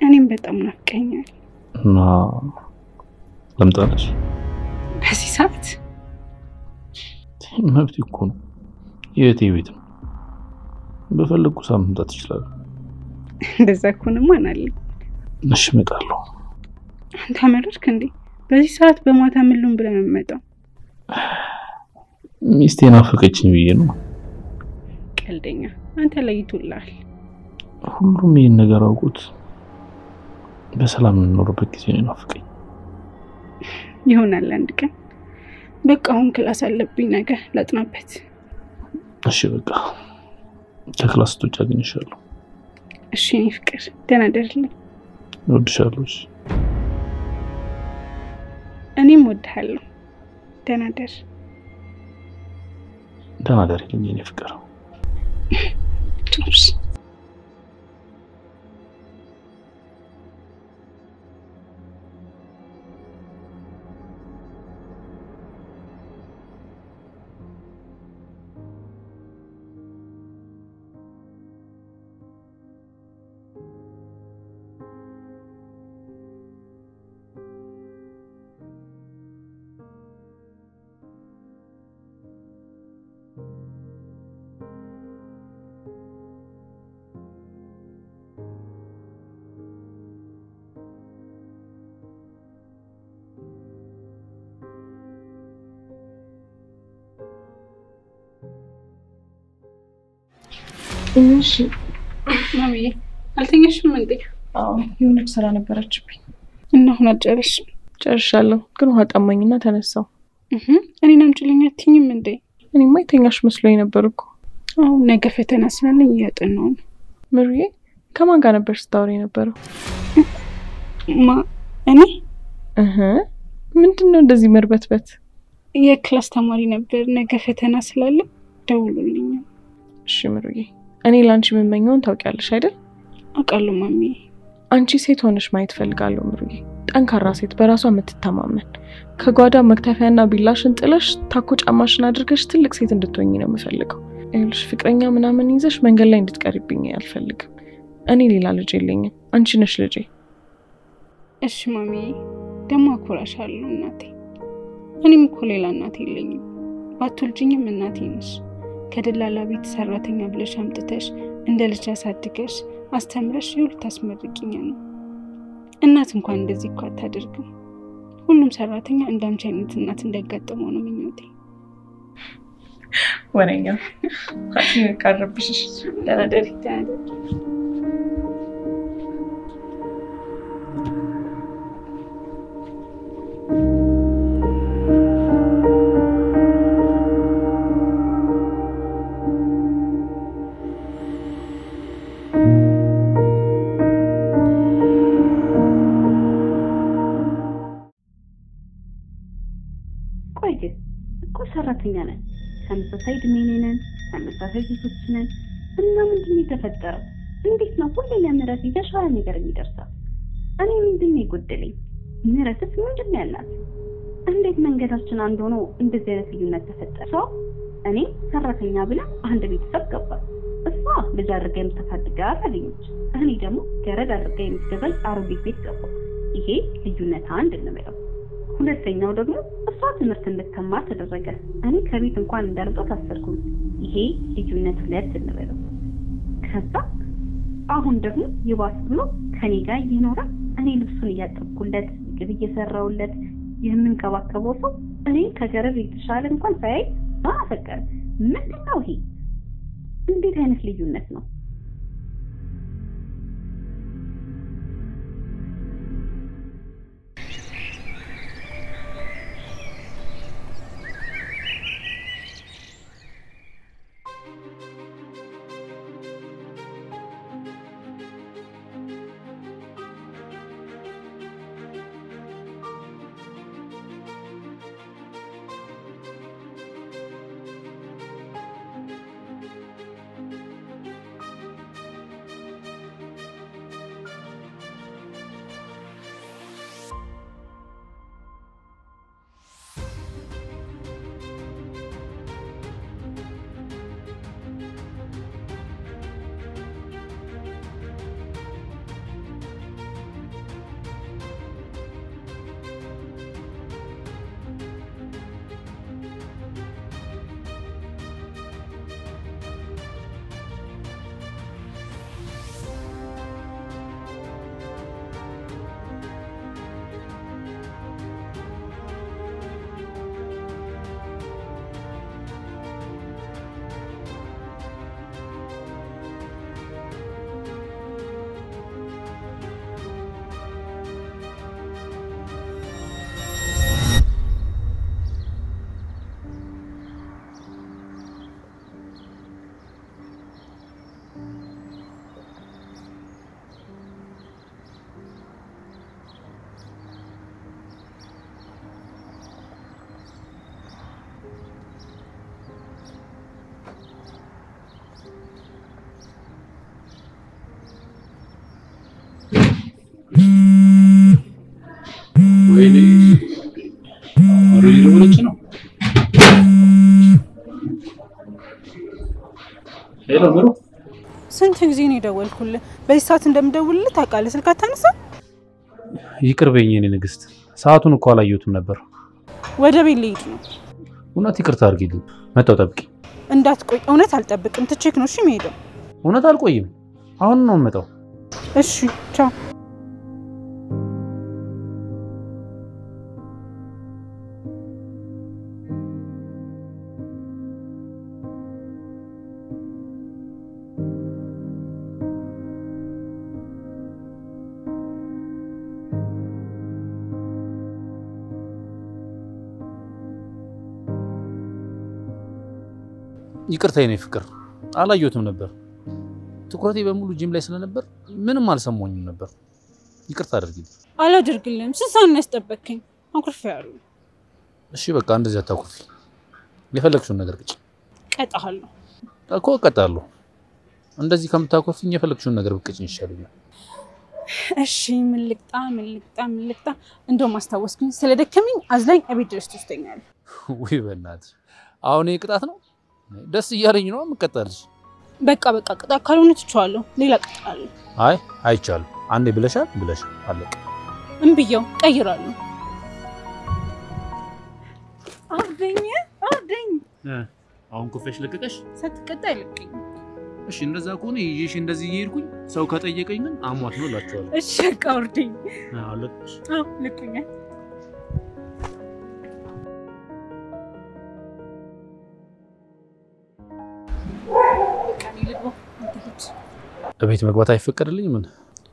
እኔም በጣም ናፍቀኛል። እና ለምጣለሽ በዚህ ሰዓት መብት እኮ ነው። የእቴ ቤት ነው። በፈለኩ ሰዓት መምጣት ይችላል። እንደዛ ከሆነ ማን አለ? እሺ እመጣለሁ። አንተ አመረርክ እንዴ? በዚህ ሰዓት በማታ ምን ልሁን ብለህ ነው የምመጣው? ሚስቴ ናፈቀችኝ ብዬ ነው። ቀልደኛ አንተ ለይቶልሃል። ሁሉም ይሄን ነገር አውቁት በሰላም እንኖርበት ጊዜ ነው ናፈቀኝ። ይሆናል አንድ ቀን። በቃ አሁን ክላስ አለብኝ ነገር ላጥናበት። እሺ በቃ ከክላስ ውጭ አገኝሻለሁ። እሺ እኔ ፍቅር ደህና ደርልኝ። እወድሻለሁ። እኔም እወድሃለሁ። ደህና ደር። ደህና ደርልኝ የኔ ፍቅር። ጭራሽ እሺ ማሚዬ አልተኛሽም እንዴ? አዎ የሆነች ስራ ነበረችብኝ እና አሁን አልጨረስሽም? ጨርሻለሁ፣ ግን ውሃ ጠማኝና ተነሳው። እኔን አምጪልኝ አትይኝም እንዴ? እኔማ የተኛሽ መስሎኝ ነበር እኮ። አዎ ነገ ፈተና ስላለኝ እያጠናሁ ነው። ምሩዬ ከማን ጋር ነበር ስታወሪ የነበረው? እኔ ምንድነው እንደዚህ መርበትበት? የክላስ ተማሪ ነበር፣ ነገ ፈተና ስላለ ደውሎልኝ። እሺ ምሩዬ፣ እኔ ላንቺ የምመኘውን ታውቂያለሽ አይደል? አውቃለሁ ማሚዬ። አንቺ ሴት ሆነሽ ማየት ፈልጋለሁ ምሩዬ። ጠንካራ ሴት፣ በራሷ የምትተማመን፣ ከጓዳ መክተፊያና ቢላሽን ጥለሽ ታኮ ጫማሽን አድርገሽ ትልቅ ሴት እንድትሆኚ ነው የምፈልገው። ይኸውልሽ ፍቅረኛ ምናምን ይዘሽ መንገድ ላይ እንድትቀሪብኝ አልፈልግም። እኔ ሌላ ልጅ የለኝም፣ አንቺ ነሽ ልጄ። እሺ ማሚዬ፣ ደግሞ አኮራሻለሁ እናቴ። እኔም እኮ ሌላ እናቴ የለኝም። ባትወልጂኝም እናቴ ነሽ። ከደላላ ቤት ሰራተኛ ብለሽ አምጥተሽ እንደ ልጅ አሳድገሽ አስተምረሽ ይሁን ታስመርቂኝ ነው። እናት እንኳን እንደዚህ እኮ አታደርግም። ሁሉም ሰራተኛ እንዳንቺ አይነት እናት እንዲያጋጥመው ነው ምኞቴ። ወሬኛ አጥኝ ካረብሽ ለነደሪ ሰራተኛ ነን፣ ተመሳሳይ እድሜ ነን፣ ተመሳሳይ ሴቶች ነን። እና ምንድነው የተፈጠረው? እንዴት ነው ሁሌ ለምህረት የተሻለ ነገር የሚደርሳት? እኔ ምንድነው የጎደለኝ? ምህረትስ ምንድነው ያላት? እንዴት መንገዳችን አንድ ሆኖ እንደዚህ አይነት ልዩነት ተፈጠረ? እኔ ሰራተኛ ብላ አንድ ቤተሰብ ገባል። እሷ ልጅ አድርጋ የምታሳድጋት አገኘች። እኔ ደግሞ ገረድ አድርጋ የምትገዛኝ አሮጌት ቤት ገባሁ። ይሄ ልዩነት አንድ እንበለው። ሁለተኛው ደግሞ እሷ ትምህርት እንድትማር ተደረገ። እኔ ከቤት እንኳን እንዳልወጣ ታሰርኩኝ። ይሄ ልዩነት ሁለት እንበለው። ከዛ አሁን ደግሞ ይባስ ብሎ ከኔ ጋር እየኖረ እኔ ልብሱን እያጠብኩለት ምግብ እየሰራሁለት የምንከባከበው ሰው እኔ ከገረድ የተሻለ እንኳን ሳያይ ማፈቀር ምንድነው ይሄ? እንዴት አይነት ልዩነት ነው? ወይኔ ሩይሮች ነው። ሄሎ ምሩ፣ ስንት ጊዜ ነው የደወልኩልህ? በዚህ ሰዓት እንደምደውልልህ ታውቃለህ። ስልክ አታነሳ። ይቅር በይኝ የኔ ንግስት፣ ሰዓቱን እኮ አላየሁትም ነበር። ወደ ቤት ልሄድ ነው። እውነት ይቅርታ አድርጊልኝ። መጣሁ፣ ጠብቂ። እንዳትቆይ። እውነት አልጠብቅም። ትቼክ ነው እሺ የምሄደው። እውነት አልቆይም፣ አሁን ነው የምመጣው። እሺ ቻው። ይቅርታ የኔ ፍቅር አላየሁትም ነበር ትኩረቴ በሙሉ ጂም ላይ ስለነበር ምንም አልሰማኝም ነበር ይቅርታ አድርጊልኝ አላደርግልህም ስንት ያስጠበከኝ አኩርፌያለሁ እሺ በቃ እንደዚህ አታኩርፊ የፈለግሽውን ነገር ቅጭ ቀጣለሁ እኮ ቀጣለሁ እንደዚህ ከምታኮርፊኝ የፈለግሽውን ነገር ብቅጭኝ ይሻለኛል እሺ ምን ልቅጣ እንደው ማስታወስኩኝ ስለደከመኝ አዝላኝ አቤት ድረስ ትስተኛለህ ወይ በእናትሽ አሁን የቅጣት ነው ደስ እያለኝ ነው የምቀጣልሽ በቃ ቅጣት ካልሆነ ትቻለሁ ሌላ ቀጣለሁ አይ አይቻልም አንዴ ብለሻል አለቀ እንብየው ቀይራለሁ አርደኝ አሁን ኩፈሽ ለቀቀሽ ሳትቀጣ አይለቀኝ እሺ እንደዛ ከሆነ ይዤሽ እንደዚህ ይሄድኩኝ ሰው ከጠየቀኝ ግን አሟት ነው ላችኋለሁ እሺ አውርደኝ አለቀሽ ልኩኛ በቤት መግባት አይፈቀድልኝ ምን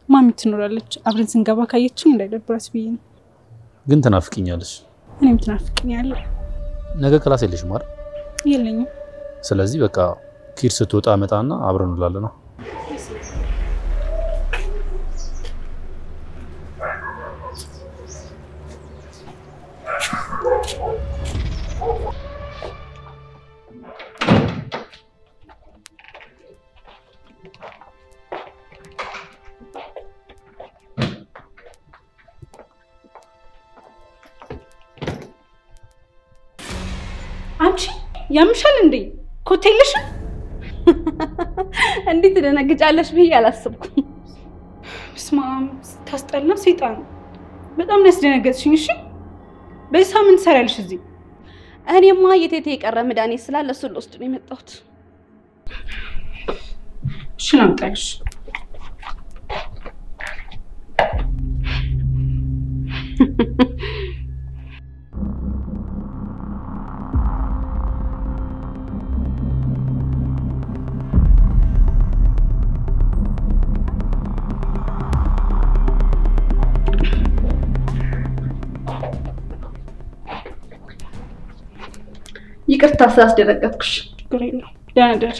ማሚ ትኖራለች አብረን ስንገባ ካየችኝ እንዳይደብራት ብዬ ነው ግን ትናፍቅኛለሽ እኔም ትናፍቅኛለህ ነገ ክላስ የለሽም አይደል የለኝም ስለዚህ በቃ ኪር ስትወጣ መጣና አብረን እንላለን ነው አንቺ ያምሻል እንዴ ኮቴልሽ እንዴት ትደነግጫለሽ ብዬ አላስብኩም ስማም ታስጠላ ሰይጣን በጣም ነው ያስደነገጥሽኝ እሺ በዚህ ሳምንት ሰራልሽ እዚህ እኔማ የቴቴ የቀረ መድኃኒት ስላለ እሱን ልወስድ ነው የመጣሁት እሺ ላምጣልሽ ይቅርታ ስላስደረገጥኩሽ ችግር የለውም ደህና ደር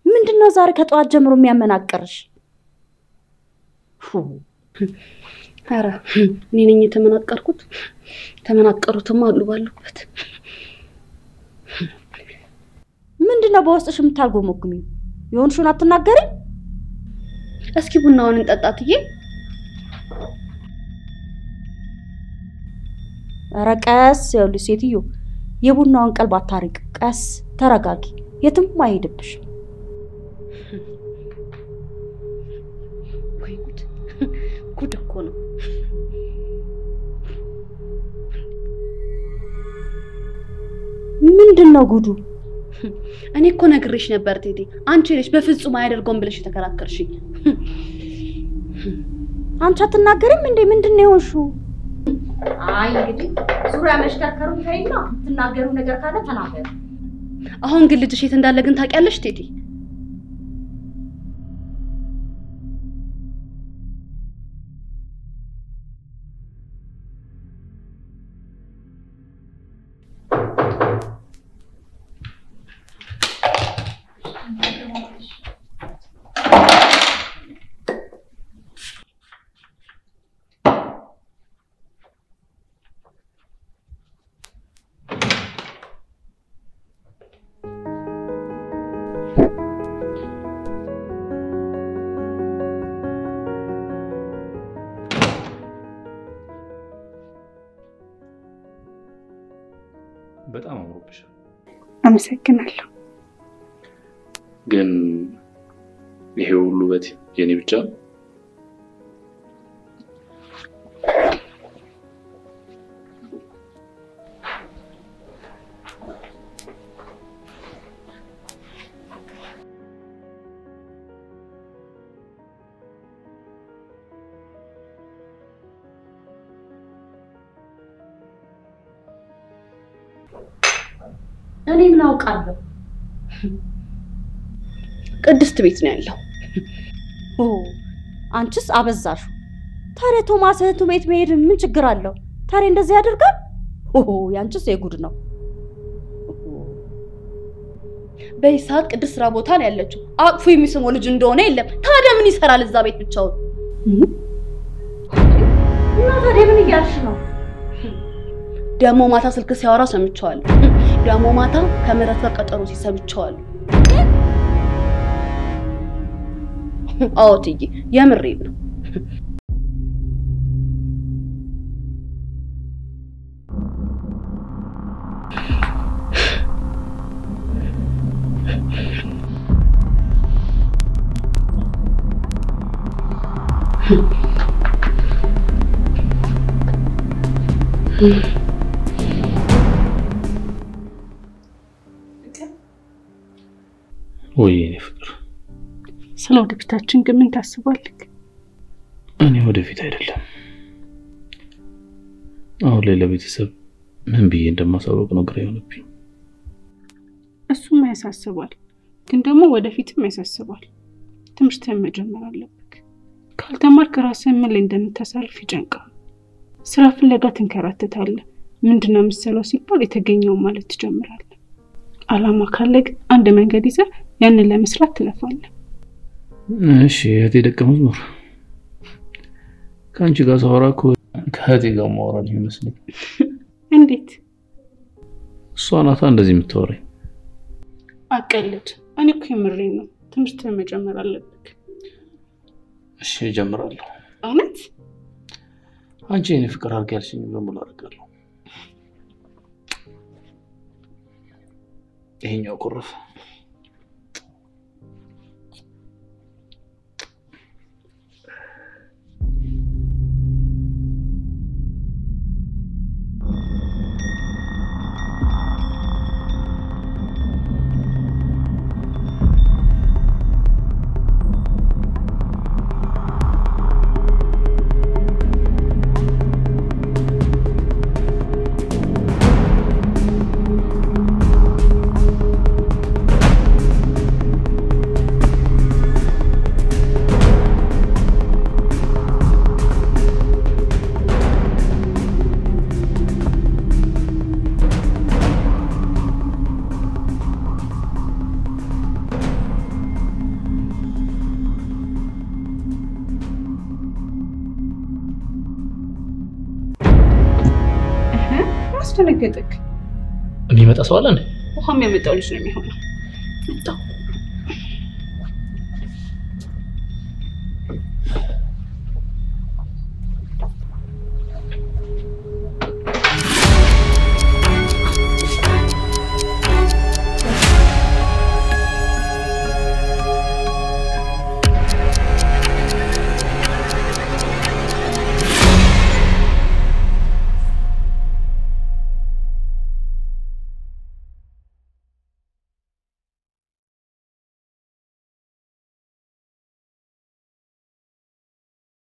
ምንድነው ዛሬ ከጧት ጀምሮ የሚያመናቀርሽ አረ እኔ ነኝ የተመናቀርኩት ተመናቀሩትም አሉ ባሉበት ምንድነው በውስጥሽ የምታልጎመጉሚው የሆንሽውን አትናገሪ እስኪ ቡናውን እንጠጣትዬ አረቀስ ያሉት ሴትዮ የቡናውን ቀልብ አታርቅ ቀስ ተረጋጊ የትም አይሄድብሽ ወይ ጉድ እኮ ነው ምንድነው ጉዱ እኔ እኮ ነግሬሽ ነበር ቴቴ አንቺ ልጅ በፍጹም አያደርገውም ብለሽ ተከራከርሽኝ አንቺ አትናገሪም እንዴ ምንድነው የሆንሽው አይ እንግዲህ ዙሪያ መሽከርከሩ ታይና ትናገሩ ነገር ካለ ተናገር አሁን ግን ልጅሽ የት እንዳለ ግን ታውቂያለሽ ቴቴ በጣም አምሮብሻል አመሰግናለሁ ግን ይሄ ሁሉ ውበት የኔ ብቻ? እኔ ምን አውቃለሁ? ቅድስት ቤት ነው ያለው። አንቺስ አበዛሹ። ታዲያ ቶማስ እህቱ ቤት መሄድ ምን ችግር አለው? ታዲያ እንደዚህ ያደርጋል? ያንቺስ የጉድ ነው። በይሳት ቅድስት ስራ ቦታ ነው ያለችው። አቅፉ የሚስመው ልጅ እንደሆነ የለም። ታዲያ ምን ይሰራል እዛ ቤት ብቻውን? እና ታዲያ ምን እያልሽ ነው? ደሞ ማታ ስልክ ሲያወራ ሰምቻለሁ። ደሞ ማታ ከምህረት ጋር ቀጠሮ ሲሰብቻለሁ። አዎ ትዬ የምሬን ነው። ወይ የኔ ፍቅር ስለ ወደፊታችን ግን ምን ታስባለህ? እኔ ወደፊት አይደለም አሁን ላይ ለቤተሰብ ምን ብዬ እንደማሳወቅ ነው ግራ የሆነብኝ። እሱም ያሳስባል፣ ግን ደግሞ ወደፊትም ያሳስባል። ትምህርትህን መጀመር አለብህ። ካልተማርክ ራስህን ምን ላይ እንደምታሳልፍ ይጨንቃል። ስራ ፍለጋ ትንከራተታለህ። ምንድነው የምትሰራው ሲባል የተገኘው ማለት ትጀምራለህ። አላማ ካለ ግን አንድ መንገድ ይዘህ ያንን ለመስራት ትለፋለህ። እሺ እህቴ ደቀ መዝሙር ከአንቺ ጋር ሳወራ እኮ ከእህቴ ጋር ማውራት ነው የሚመስለኝ። እንዴት? እሷ ናታ እንደዚህ የምታወራኝ። አቀልድ። እኔ እኮ የምሬን ነው። ትምህርትህን መጀመር አለብህ። እሺ እጀምራለሁ። እውነት? አንቺ የኔ ፍቅር አድርጊ ያልሽኝ በሙሉ አደርጋለሁ። ይሄኛው ቆረፈ። አስደነገጠክ? የሚመጣ ሰው አለ እንዴ? ውሃ የሚያመጣው ልጅ ነው የሚሆነው። መጣው